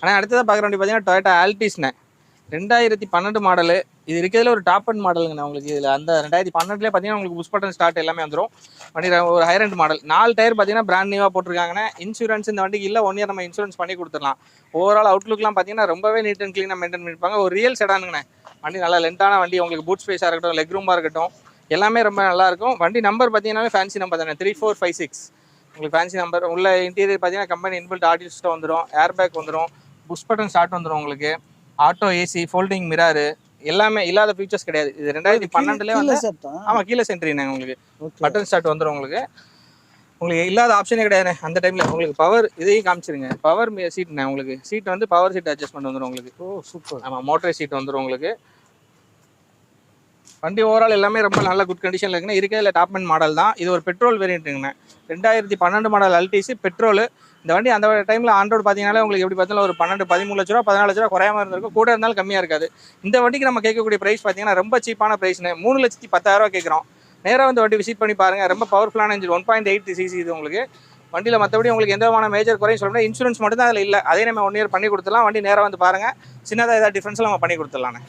ஆனால் அடுத்ததாக பார்க்குற வண்டி பார்த்தீங்கன்னா டொயோட்டா ஆல்டிஸ்ண்ணே 2012 மாடலு. இது இருக்கிறதுல ஒரு டாப் அண்ட் மாடலுங்கண்ணா உங்களுக்கு. இதில் அந்த 2012 பார்த்தீங்கன்னா உங்களுக்கு புஷ் பட்டன் ஸ்டார்ட் எல்லாமே வந்துடும். வண்டி ஒரு ஹையர் அண்ட் மாடல். 4 டயர் பார்த்தீங்கன்னா பிராண்ட் நியூவாக போட்டிருக்காங்கண்ணே. இன்சூரன்ஸ் இந்த வண்டிக்கு இல்லை, 1 இயர் நம்ம இன்சூரன்ஸ் பண்ணி கொடுத்துடலாம். ஓவரால் அவுட்லுக்லாம் பார்த்தீங்கன்னா ரொம்பவே நீட் அண்ட் க்ளீனாக மெயின்டைன் பண்ணியிருப்பாங்க. ஒரு ரியல் செடானுங்கண்ணே. வண்டி நல்லா லென்த்தான வண்டி. உங்களுக்கு பூட் ஸ்பேஸாக இருக்கட்டும், லெக் ரூமாக இருக்கட்டும், எல்லாமே ரொம்ப நல்லாயிருக்கும். வண்டி நம்பர் பார்த்தீங்கன்னா ஃபேன்சி நம்பர் தானே, 3456 உங்களுக்கு ஃபேன்சி நம்பர். உள்ள இன்டீரியர் பார்த்தீங்கன்னா கம்பெனி இன்பில்ட் ஆடியோ சிஸ்டம் வந்துடும், ஏர் பேக் வந்துடும், புஷ் பட்டன் ஸ்டார்ட் வந்துடும் உங்களுக்கு, ஆட்டோ ஏசி, ஃபோல்டிங் மிராரு, எல்லாமே இல்லாத ஃபீச்சர்ஸ் கிடையாது. இது 2012 வந்து ஆமாம் கீழே சென்ட்ரிங்க உங்களுக்கு. பட்டன் ஸ்டார்ட் வந்துடும் உங்களுக்கு. உங்களுக்கு இல்லாத ஆப்ஷனே கிடையாது அந்த டைமில். உங்களுக்கு பவர் இதையும் காமிச்சிருங்க. பவர் சீட்ண்ணே உங்களுக்கு. சீட் வந்து பவர் சீட் அட்ஜஸ்ட்மெண்ட் வந்துடும் உங்களுக்கு. ஓ சூப்பர். ஆமாம் மோட்டர் சீட் வந்துடும் உங்களுக்கு. வண்டி ஓவரால் எல்லாமே ரொம்ப நல்ல குட் கண்டிஷனில் இருக்குண்ணே. இருக்கிறதுல டாப் அண்ட் மாடல் தான். இது ஒரு பெட்ரோல் வேரியண்ட்டுங்கண்ணே. 2012 மாடல் அல்டிசி பெட்ரோல். இந்த வண்டி அந்த டைமில் ஆன் ரோடு பார்த்தீங்கன்னா உங்களுக்கு எப்படி பார்த்தாலும் ஒரு 12-13 லட்ச ரூபா 14 லட்ச ரூபா குறையாம இருந்திருக்கும். கூட இருந்தாலும் கம்மியாக இருக்காது. இந்த வண்டிக்கு நம்ம கேட்கக்கூடிய ப்ரைஸ் பார்த்தீங்கன்னா ரொம்ப சீப்பான ப்ரைஸ்ண்ணே. 3,10,000 கேட்குறோம். நேராக வந்து வண்டி விசிட் பண்ணி பாருங்கள். ரொம்ப பவர்ஃபுல்லான இன்ஜின், 1.8 சிசி இது உங்களுக்கு. வண்டியில் மற்றபடி உங்களுக்கு எந்த விதமான மேஜர் குறையும் சொல்ல முடியாது. இன்சூரன்ஸ் மட்டும் தான் அதில் இல்லை. அதே நம்ம 1 இயர் பண்ணி கொடுத்துடலாம். வண்டி நேராக வந்து பாருங்கள். சின்னதாக ஏதாவது டிஃப்ரென்ஸில் நம்ம பண்ணி கொடுத்துடலாண்ணே.